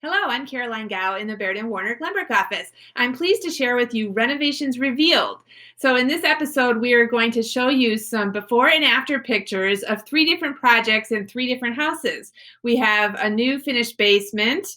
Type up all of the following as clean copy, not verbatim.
Hello, I'm Caroline Gow in the Baird and Warner Glenbrook office. I'm pleased to share with you Renovations Revealed. So in this episode, we are going to show you some before and after pictures of 3 different projects in 3 different houses. We have a new finished basement,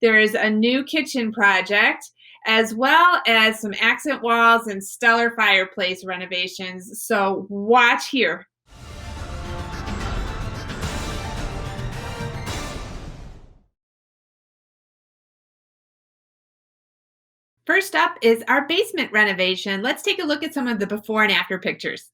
there is a new kitchen project, as well as some accent walls and stellar fireplace renovations. So watch here. First up is our basement renovation. Let's take a look at some of the before and after pictures.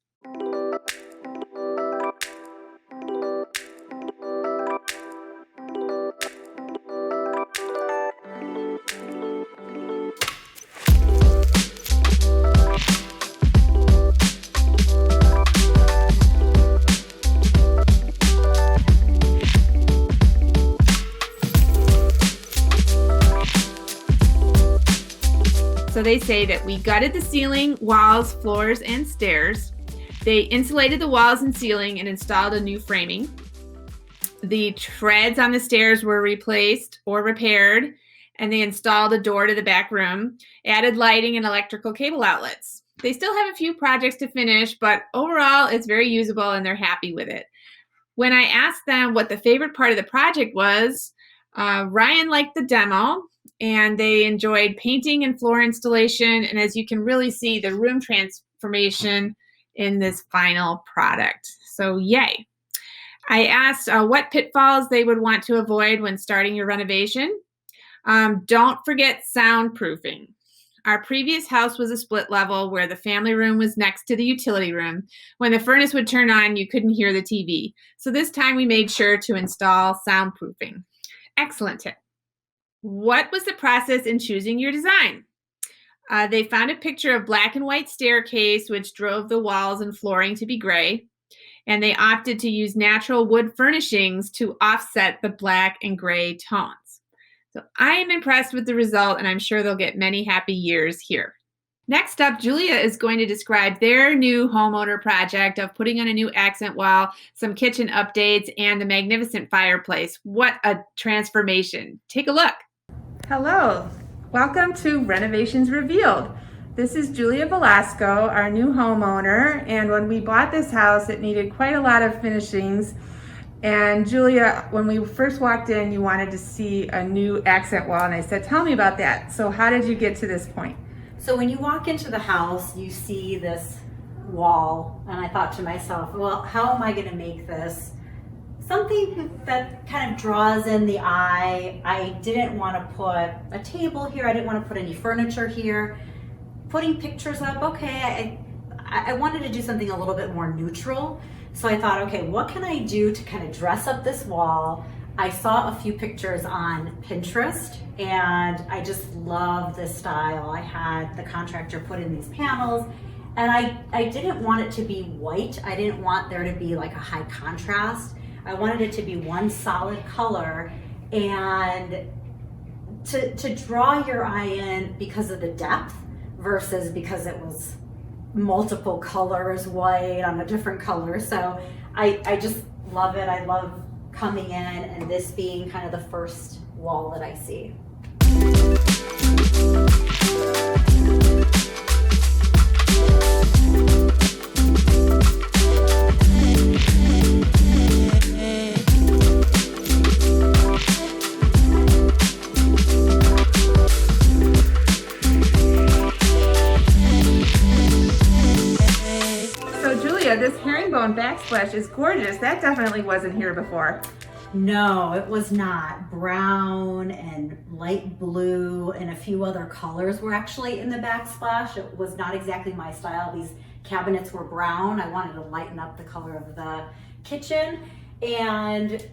So they say that we gutted the ceiling, walls, floors, and stairs. They insulated the walls and ceiling and installed a new framing. The treads on the stairs were replaced or repaired, and they installed a door to the back room, added lighting and electrical cable outlets. They still have a few projects to finish, but overall it's very usable and they're happy with it. When I asked them what the favorite part of the project was, Ryan liked the demo, and they enjoyed painting and floor installation. And as you can really see, the room transformation in this final product. So yay. I asked what pitfalls they would want to avoid when starting your renovation. Don't forget soundproofing. Our previous house was a split level where the family room was next to the utility room. When the furnace would turn on, you couldn't hear the TV. So this time we made sure to install soundproofing. Excellent tip. What was the process in choosing your design? They found a picture of black and white staircase, which drove the walls and flooring to be gray. And they opted to use natural wood furnishings to offset the black and gray tones. So I am impressed with the result, and I'm sure they'll get many happy years here. Next up, Julia is going to describe their new homeowner project of putting on a new accent wall, some kitchen updates, and the magnificent fireplace. What a transformation. Take a look. Hello, welcome to Renovations Revealed. This is Julia Velasco, our new homeowner, and when we bought this house, it needed quite a lot of finishings. And Julia, when we first walked in, you wanted to see a new accent wall, and I said, tell me about that. So how did you get to this point? So when you walk into the house, you see this wall, and I thought to myself, well, how am I going to make this something that kind of draws in the eye? I didn't want to put a table here. I didn't want to put any furniture here. Putting pictures up, okay, I wanted to do something a little bit more neutral. So I thought, okay, what can I do to kind of dress up this wall? I saw a few pictures on Pinterest, and I just love this style. I had the contractor put in these panels, and I didn't want it to be white. I didn't want there to be like a high contrast. I wanted it to be one solid color, and to draw your eye in because of the depth versus because it was multiple colors, white on a different color. So I just love it. I love coming in and this being kind of the first wall that I see. This herringbone backsplash is gorgeous. That definitely wasn't here before. No, it was not. Brown and light blue and a few other colors were actually in the backsplash. It was not exactly my style. These cabinets were brown. I wanted to lighten up the color of the kitchen. And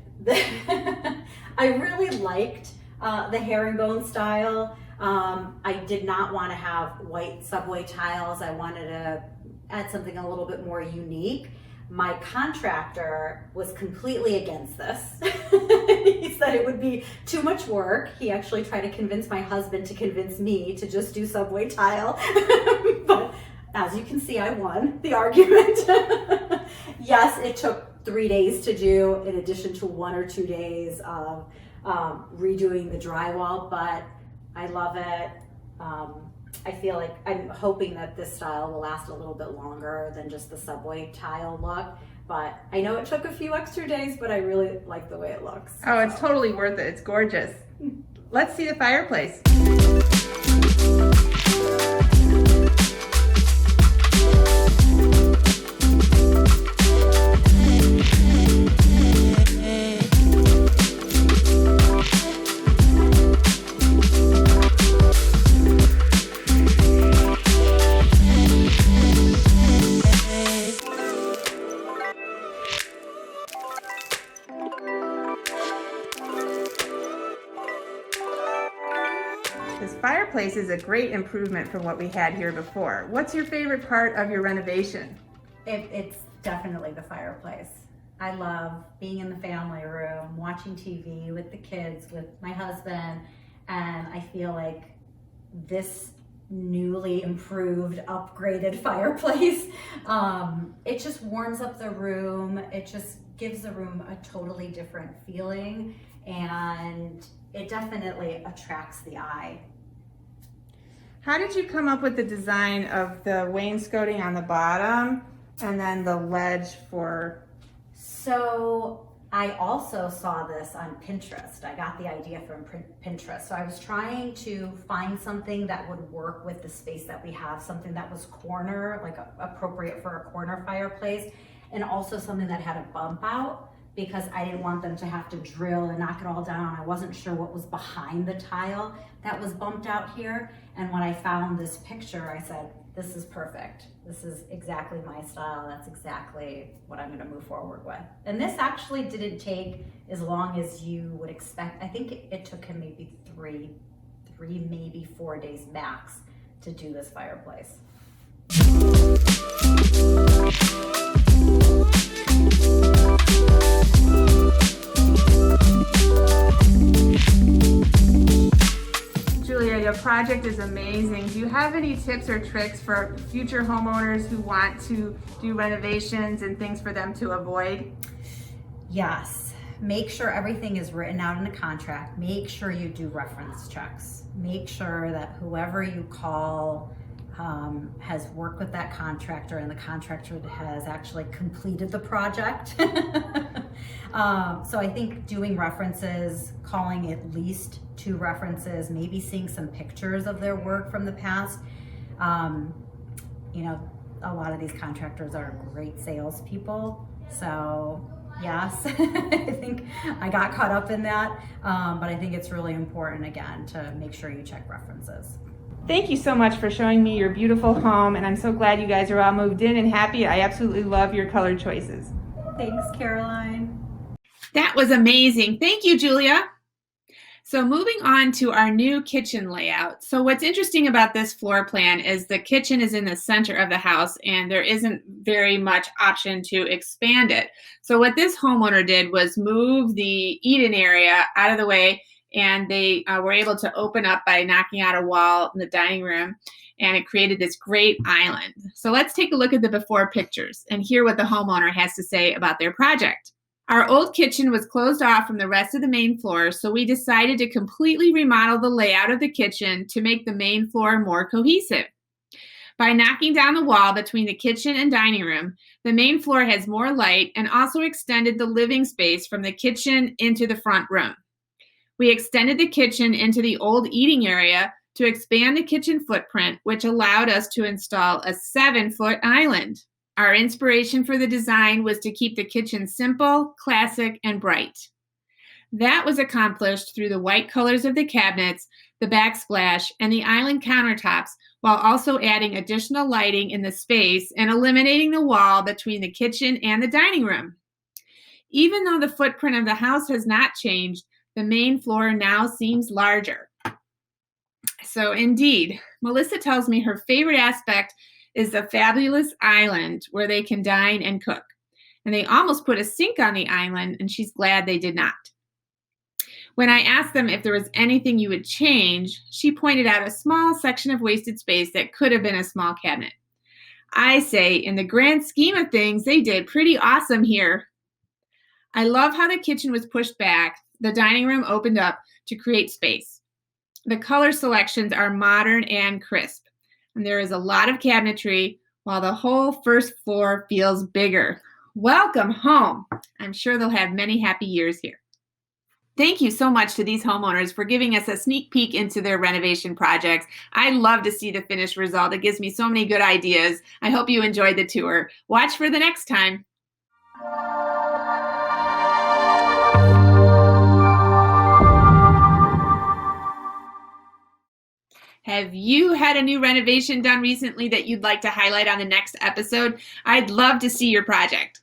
I really liked the herringbone style. I did not want to have white subway tiles. I wanted to add something a little bit more unique. My contractor was completely against this. He said it would be too much work. He actually tried to convince my husband to convince me to just do subway tile. But as you can see, I won the argument. Yes, it took 3 days to do, in addition to 1 or 2 days of redoing the drywall, but I love it. I feel like I'm hoping that this style will last a little bit longer than just the subway tile look. But I know it took a few extra days, but I really like the way it looks. Oh, it's totally worth it. It's gorgeous. Let's see the fireplace. This fireplace is a great improvement from what we had here before. What's your favorite part of your renovation? It's definitely the fireplace. I love being in the family room, watching TV with the kids, with my husband, and I feel like this newly improved, upgraded fireplace, it just warms up the room. It just gives the room a totally different feeling, and it definitely attracts the eye. How did you come up with the design of the wainscoting on the bottom and then the ledge for? So I also saw this on Pinterest. I got the idea from Pinterest. So I was trying to find something that would work with the space that we have, something that was corner, like appropriate for a corner fireplace, and also something that had a bump out, because I didn't want them to have to drill and knock it all down. I wasn't sure what was behind the tile that was bumped out here. And when I found this picture, I said, this is perfect. This is exactly my style. That's exactly what I'm gonna move forward with. And this actually didn't take as long as you would expect. I think it took him maybe three, maybe 4 days max to do this fireplace. Julia, your project is amazing. Do you have any tips or tricks for future homeowners who want to do renovations and things for them to avoid? Yes. Make sure everything is written out in a contract. Make sure you do reference checks. Make sure that whoever you call has worked with that contractor and the contractor has actually completed the project. So I think doing references, calling at least 2 references, maybe seeing some pictures of their work from the past. You know, a lot of these contractors are great salespeople. So yes, I think I got caught up in that. But I think it's really important, again, to make sure you check references. Thank you so much for showing me your beautiful home, and I'm so glad you guys are all moved in and happy. I absolutely love your color choices. Thanks, Caroline. That was amazing. Thank you, Julia. So moving on to our new kitchen layout. So what's interesting about this floor plan is the kitchen is in the center of the house and there isn't very much option to expand it. So what this homeowner did was move the eat-in area out of the way, and they were able to open up by knocking out a wall in the dining room, and it created this great island. So let's take a look at the before pictures and hear what the homeowner has to say about their project. Our old kitchen was closed off from the rest of the main floor, so we decided to completely remodel the layout of the kitchen to make the main floor more cohesive. By knocking down the wall between the kitchen and dining room, the main floor has more light and also extended the living space from the kitchen into the front room. We extended the kitchen into the old eating area to expand the kitchen footprint, which allowed us to install a 7-foot island. Our inspiration for the design was to keep the kitchen simple, classic, and bright. That was accomplished through the white colors of the cabinets, the backsplash, and the island countertops, while also adding additional lighting in the space and eliminating the wall between the kitchen and the dining room. Even though the footprint of the house has not changed, the main floor now seems larger. So indeed, Melissa tells me her favorite aspect is the fabulous island where they can dine and cook. And they almost put a sink on the island, and she's glad they did not. When I asked them if there was anything you would change, she pointed out a small section of wasted space that could have been a small cabinet. I say, in the grand scheme of things, they did pretty awesome here. I love how the kitchen was pushed back, the dining room opened up to create space. The color selections are modern and crisp, and there is a lot of cabinetry while the whole first floor feels bigger. Welcome home. I'm sure they'll have many happy years here. Thank you so much to these homeowners for giving us a sneak peek into their renovation projects. I love to see the finished result. It gives me so many good ideas. I hope you enjoyed the tour. Watch for the next time. Have you had a new renovation done recently that you'd like to highlight on the next episode? I'd love to see your project.